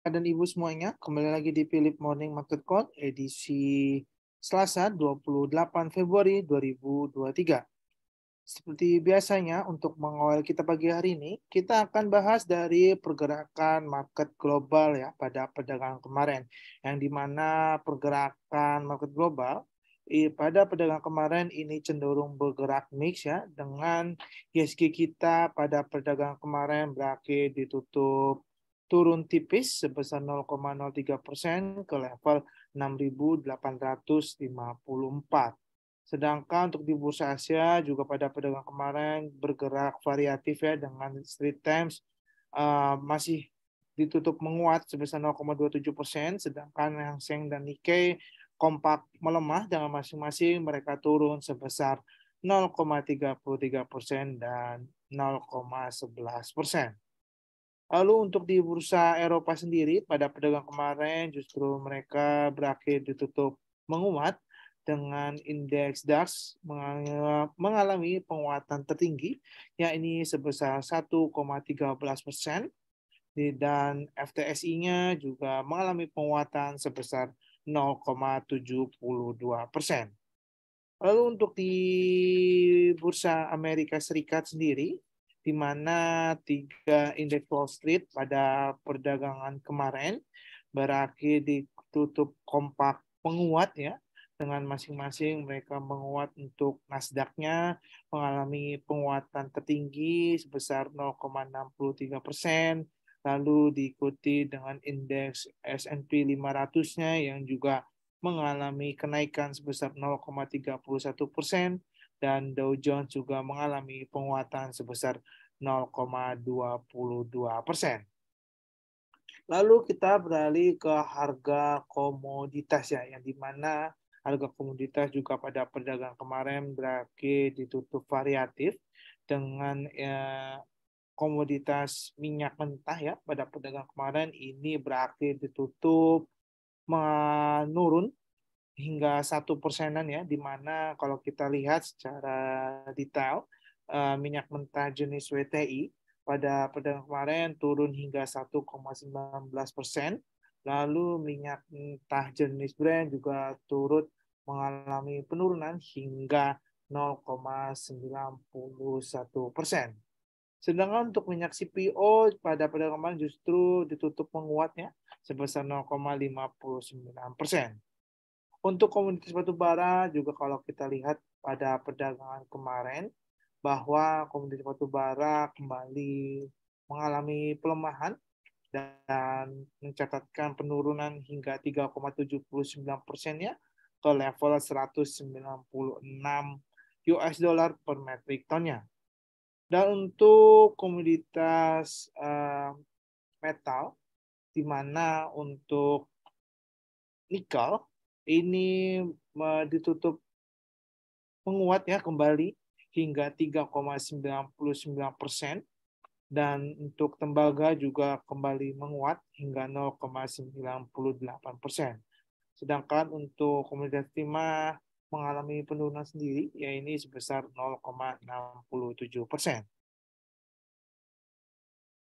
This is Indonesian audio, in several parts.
dan Ibu semuanya, kembali lagi di Philip Morning Market Call edisi Selasa 28 Februari 2023. Seperti biasanya untuk mengawal kita pagi hari ini, kita akan bahas dari pergerakan market global ya pada perdagangan kemarin, yang dimana pergerakan market global pada perdagangan kemarin ini cenderung bergerak mix ya, dengan IHSG kita pada perdagangan kemarin berakhir ditutup turun tipis sebesar 0,03% ke level 6.854. Sedangkan untuk di bursa Asia juga pada perdagangan kemarin bergerak variatif ya, dengan Straits Times masih ditutup menguat sebesar 0,27%, sedangkan Hang Seng dan Nikkei kompak melemah dengan masing-masing mereka turun sebesar 0,33% dan 0,11%. Lalu untuk di bursa Eropa sendiri, pada perdagangan kemarin justru mereka berakhir ditutup menguat dengan indeks DAX mengalami penguatan tertinggi, yakni sebesar 1,13%, dan FTSE-nya juga mengalami penguatan sebesar 0,72%. Lalu untuk di bursa Amerika Serikat sendiri, di mana 3 indeks Wall Street pada perdagangan kemarin berakhir ditutup kompak menguat ya, dengan masing-masing mereka menguat. Untuk Nasdaq-nya mengalami penguatan tertinggi sebesar 0,63%, lalu diikuti dengan indeks S&P 500-nya yang juga mengalami kenaikan sebesar 0,31%, dan Dow Jones juga mengalami penguatan sebesar 0,22%. Lalu kita beralih ke harga komoditas ya, yang dimana harga komoditas juga pada perdagangan kemarin berakhir ditutup variatif dengan komoditas minyak mentah ya, pada perdagangan kemarin ini berakhir ditutup menurun hingga 1%-an ya, di mana kalau kita lihat secara detail minyak mentah jenis WTI pada perdagangan kemarin turun hingga 1,19%, lalu minyak mentah jenis Brent juga turut mengalami penurunan hingga 0,91%. Sedangkan untuk minyak CPO pada perdagangan kemarin justru ditutup menguatnya sebesar 0,59%. Untuk komoditas batu bara juga kalau kita lihat pada perdagangan kemarin bahwa komoditas batu bara kembali mengalami pelemahan dan mencatatkan penurunan hingga 3,79% ya, ke level 196 US dollar per metric tonnya. Dan untuk komoditas metal, di mana untuk nikel ini ditutup menguat ya kembali hingga 3,99%, dan untuk tembaga juga kembali menguat hingga 0,98%. Sedangkan untuk komoditas timah mengalami penurunan sendiri, yaitu sebesar 0,67%.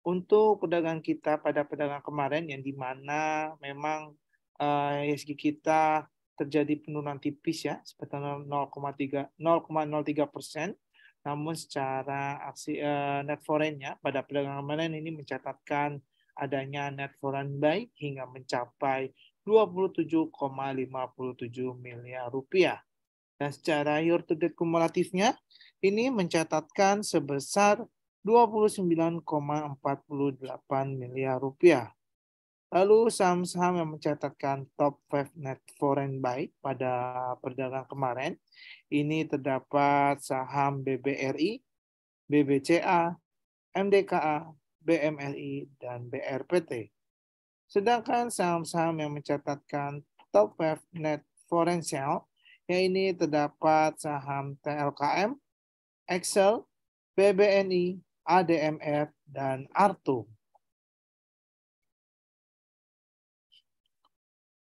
Untuk perdagangan kita pada perdagangan kemarin, yang dimana memang IHSG kita terjadi penurunan tipis ya, sekitar 0,03%, namun secara aksi net foreign-nya pada perdagangan kemarin ini mencatatkan adanya net foreign buy hingga mencapai 27,57 miliar rupiah. Dan secara year to date kumulatifnya ini mencatatkan sebesar 29,48 miliar rupiah. Lalu saham-saham yang mencatatkan top 5 net foreign buy pada perdagangan kemarin, ini terdapat saham BBRI, BBCA, MDKA, BMRI, dan BRPT. Sedangkan saham-saham yang mencatatkan top 5 net foreign sell, yang ini terdapat saham TLKM, Excel, BBNI, ADMF, dan Arto.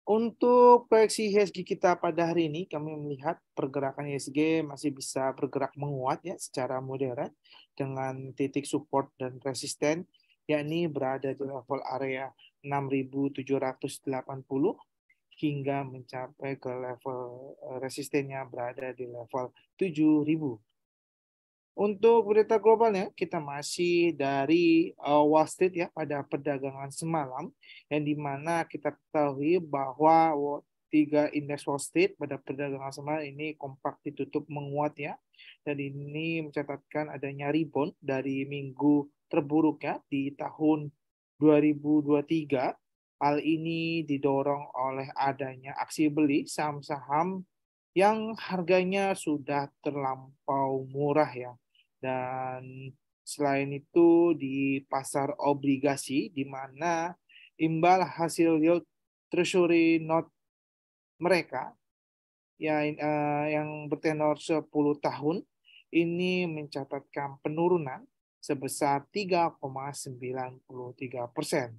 Untuk proyeksi IHSG kita pada hari ini, kami melihat pergerakan IHSG masih bisa bergerak menguat ya secara modern dengan titik support dan resisten yakni berada di level area 6.780 hingga mencapai ke level resistennya berada di level 7.000. Untuk berita globalnya, kita masih dari Wall Street ya pada perdagangan semalam, yang dimana kita ketahui bahwa tiga indeks Wall Street pada perdagangan semalam ini kompak ditutup menguat ya, dan ini mencatatkan adanya rebound dari minggu terburuk ya di tahun 2023. Hal ini didorong oleh adanya aksi beli saham-saham yang harganya sudah terlampau murah ya. Dan selain itu di pasar obligasi di mana imbal hasil yield treasury note mereka yang bertenor 10 tahun ini mencatatkan penurunan sebesar 3,93%.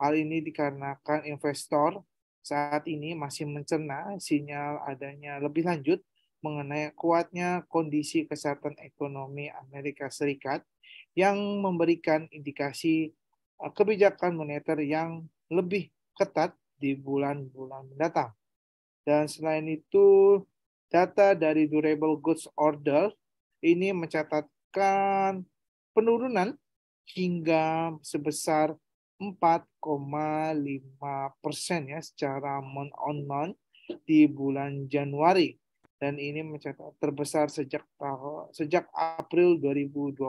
Hal ini dikarenakan investor saat ini masih mencerna sinyal adanya lebih lanjut mengenai kuatnya kondisi kesehatan ekonomi Amerika Serikat yang memberikan indikasi kebijakan moneter yang lebih ketat di bulan-bulan mendatang. Dan selain itu, data dari Durable Goods Order ini mencatatkan penurunan hingga sebesar 4,5% ya secara month on month di bulan Januari, dan ini mencatat terbesar sejak April 2020.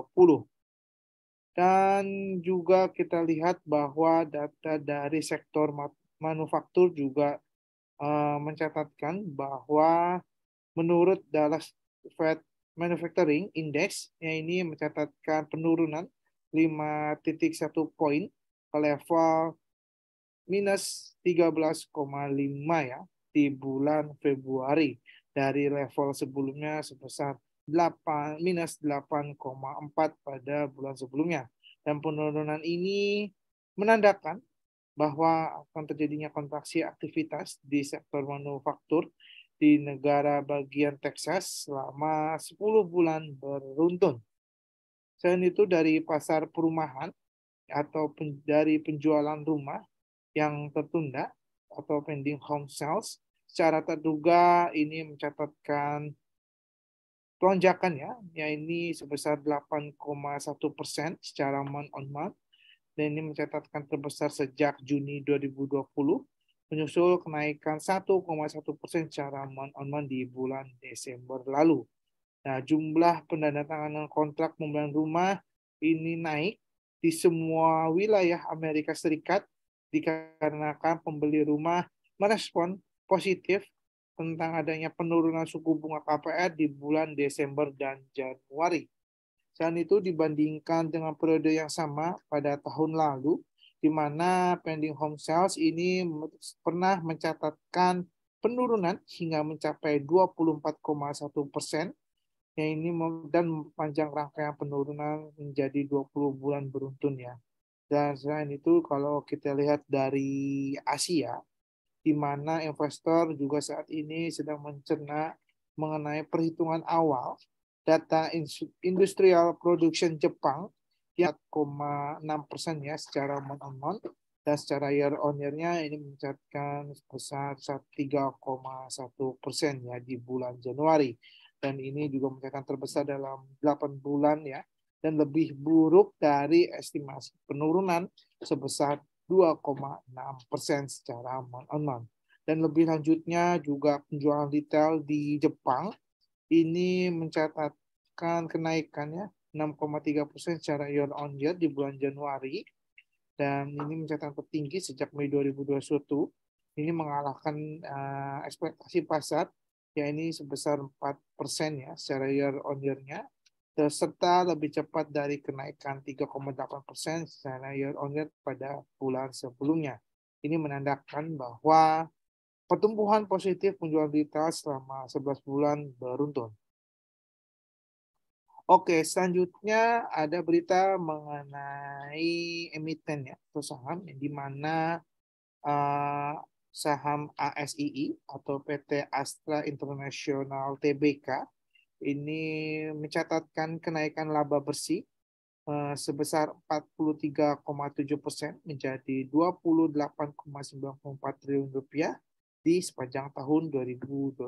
Dan juga kita lihat bahwa data dari sektor manufaktur juga mencatatkan bahwa menurut Dallas Fed Manufacturing Index yang ini mencatatkan penurunan 5,1 poin ke level minus 13,5 ya di bulan Februari dari level sebelumnya sebesar minus 8,4 pada bulan sebelumnya. Dan penurunan ini menandakan bahwa akan terjadinya kontraksi aktivitas di sektor manufaktur di negara bagian Texas selama 10 bulan beruntun. Selain itu dari pasar perumahan atau dari penjualan rumah yang tertunda atau pending home sales, secara terduga ini mencatatkan lonjakan ya ini sebesar 8,1% secara month on month, dan ini mencatatkan terbesar sejak Juni 2020, menyusul kenaikan 1,1% secara month on month di bulan Desember lalu. Nah, jumlah penandatanganan kontrak pembelian rumah ini naik di semua wilayah Amerika Serikat dikarenakan pembeli rumah merespon positif tentang adanya penurunan suku bunga KPR di bulan Desember dan Januari. Selain itu dibandingkan dengan periode yang sama pada tahun lalu, di mana pending home sales ini pernah mencatatkan penurunan hingga mencapai 24,1%, yang ini dan panjang rangkaian penurunan menjadi 20 bulan beruntun ya. Dan selain itu kalau kita lihat dari Asia, di mana investor juga saat ini sedang mencerna mengenai perhitungan awal data industrial production Jepang yang 4,6% ya secara month on month, dan secara year on year-nya ini mencatatkan sebesar 3,1% ya di bulan Januari, dan ini juga mencatatkan terbesar dalam 8 bulan ya, dan lebih buruk dari estimasi penurunan sebesar 2,6% secara month on month. Dan lebih lanjutnya juga penjualan retail di Jepang ini mencatatkan kenaikannya 6,3% secara year on year di bulan Januari, dan ini mencatatkan tertinggi sejak Mei 2021. Ini mengalahkan ekspektasi pasar, ya ini sebesar 4% ya secara year on year-nya, serta lebih cepat dari kenaikan 3,8% secara year on year pada bulan sebelumnya. Ini menandakan bahwa pertumbuhan positif penjualan retail selama 11 bulan beruntun. Oke, selanjutnya ada berita mengenai emiten ya, atau saham di mana saham ASII atau PT Astra International Tbk ini mencatatkan kenaikan laba bersih sebesar 43,7% menjadi 28,94 triliun rupiah di sepanjang tahun 2022.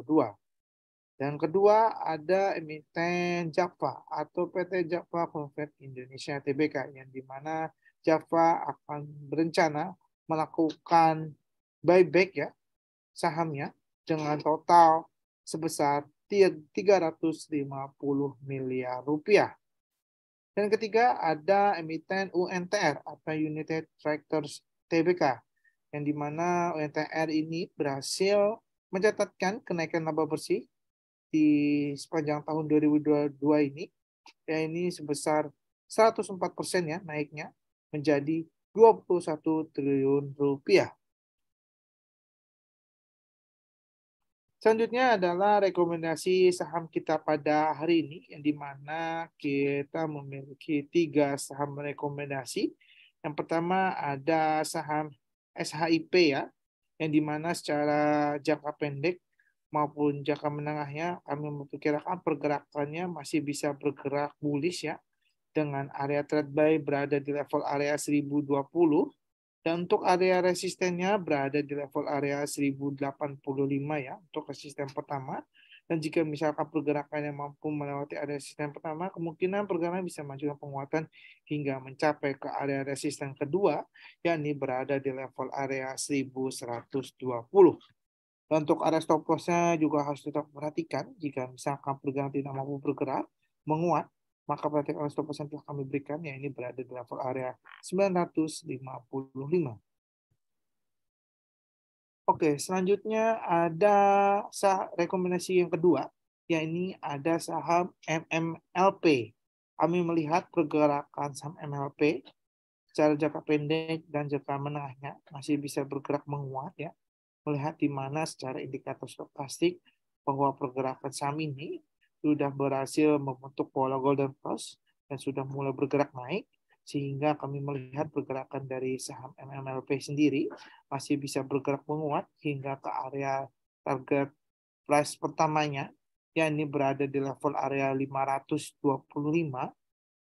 Dan kedua ada emiten Java atau PT Java Convert Indonesia Tbk, yang dimana Java akan berencana melakukan buyback ya sahamnya dengan total sebesar 350 miliar rupiah. Dan ketiga ada emiten UNTR atau United Tractors Tbk, yang dimana UNTR ini berhasil mencatatkan kenaikan laba bersih di sepanjang tahun 2022 ini, ya ini sebesar 104% ya naiknya menjadi 21 triliun rupiah. Selanjutnya adalah rekomendasi saham kita pada hari ini, yang dimana kita memiliki 3 saham rekomendasi. Yang pertama ada saham SHIP ya, yang dimana secara jangka pendek maupun jangka menengahnya kami memperkirakan pergerakannya masih bisa bergerak bullish ya, dengan area trade buy berada di level area 1020. Dan untuk area resistennya berada di level area 1085 ya, untuk resisten pertama. Dan jika misalkan pergerakannya mampu melewati area resisten pertama, kemungkinan pergerakan bisa menunjukkan penguatan hingga mencapai ke area resisten kedua, yakni berada di level area 1120. Dan untuk area stop loss-nya juga harus tetap perhatikan. Jika misalkan pergerakan tidak mampu bergerak, menguat, maka perhatikan stop loss yang telah kami berikan, ya ini berada di level area 955. Oke, selanjutnya ada rekomendasi yang kedua, yakni ada saham MMLP. Kami melihat pergerakan saham MLP secara jangka pendek dan jangka menengahnya masih bisa bergerak menguat ya. Melihat di mana secara indikator stokastik bahwa pergerakan saham ini sudah berhasil membentuk pola golden cross dan sudah mulai bergerak naik, sehingga kami melihat pergerakan dari saham MMLP sendiri masih bisa bergerak menguat hingga ke area target price pertamanya, yakni berada di level area 525,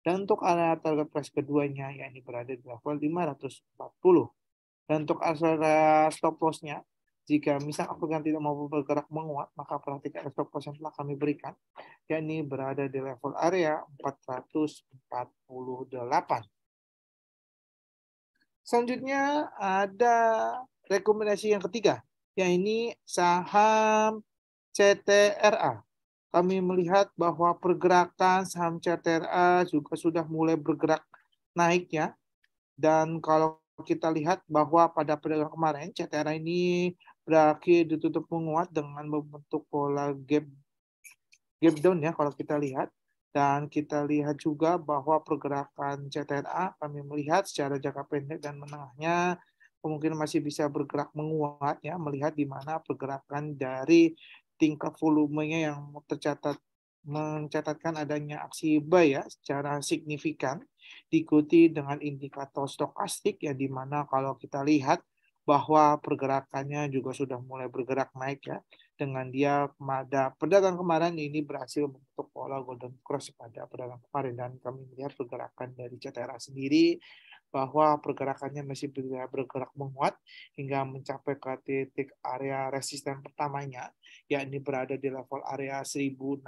dan untuk area target price keduanya yakni berada di level 540. Dan untuk area stop loss-nya, jika misalkan pergerakan tidak mampu bergerak menguat, maka perhatikan stop loss yang telah kami berikan, yakni berada di level area 448. Selanjutnya ada rekomendasi yang ketiga, yaitu saham CTRA. Kami melihat bahwa pergerakan saham CTRA juga sudah mulai bergerak naik ya. Dan kalau kita lihat bahwa pada perdagangan kemarin CTRA ini berakhir ditutup menguat dengan membentuk pola gap down ya kalau kita lihat. Dan kita lihat juga bahwa pergerakan CTRA kami melihat secara jangka pendek dan menengahnya kemungkinan masih bisa bergerak menguat ya, melihat di mana pergerakan dari tingkat volumenya yang mencatatkan adanya aksi buy ya secara signifikan, diikuti dengan indikator stokastik yang dimana kalau kita lihat bahwa pergerakannya juga sudah mulai bergerak naik ya, dengan dia pada perdagangan kemarin ini berhasil membentuk pola golden cross pada perdagangan kemarin. Dan kami melihat pergerakan dari CTRA sendiri bahwa pergerakannya masih bergerak menguat hingga mencapai ke titik area resisten pertamanya, yakni berada di level area 1065.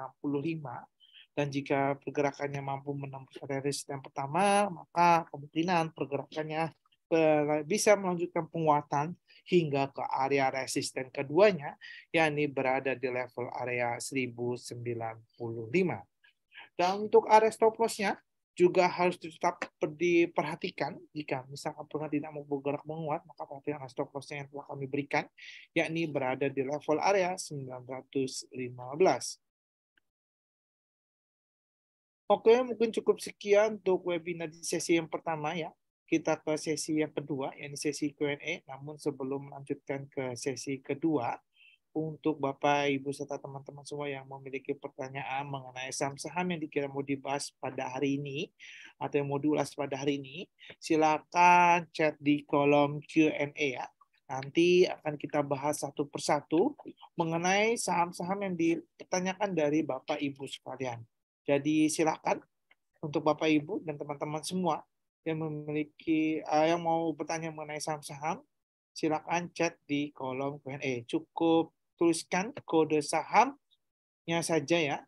Dan jika pergerakannya mampu menembus area resisten pertama, maka kemungkinan pergerakannya bisa melanjutkan penguatan hingga ke area resisten keduanya, yakni berada di level area 1095. Dan untuk area stop loss-nya juga harus tetap diperhatikan. Jika misalkan pergerakan tidak mau bergerak menguat, maka perhatikan stop loss-nya yang telah kami berikan, yakni berada di level area 915. Oke, mungkin cukup sekian untuk webinar di sesi yang pertama ya. Kita ke sesi yang kedua, yakni sesi Q&A. Namun sebelum melanjutkan ke sesi kedua, untuk Bapak, Ibu, serta teman-teman semua yang memiliki pertanyaan mengenai saham-saham yang dikira mau dibahas pada hari ini, atau yang mau diulas pada hari ini, silakan chat di kolom Q&A ya. Nanti akan kita bahas satu persatu mengenai saham-saham yang dipertanyakan dari Bapak, Ibu sekalian. Jadi silakan Untuk Bapak Ibu dan teman-teman semua yang memiliki yang mau bertanya mengenai saham-saham, silakan chat di kolom Q&A. Cukup tuliskan kode sahamnya saja ya,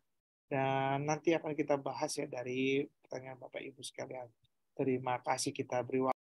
dan nanti akan kita bahas ya dari pertanyaan Bapak Ibu sekalian. Terima kasih, kita beri waktu.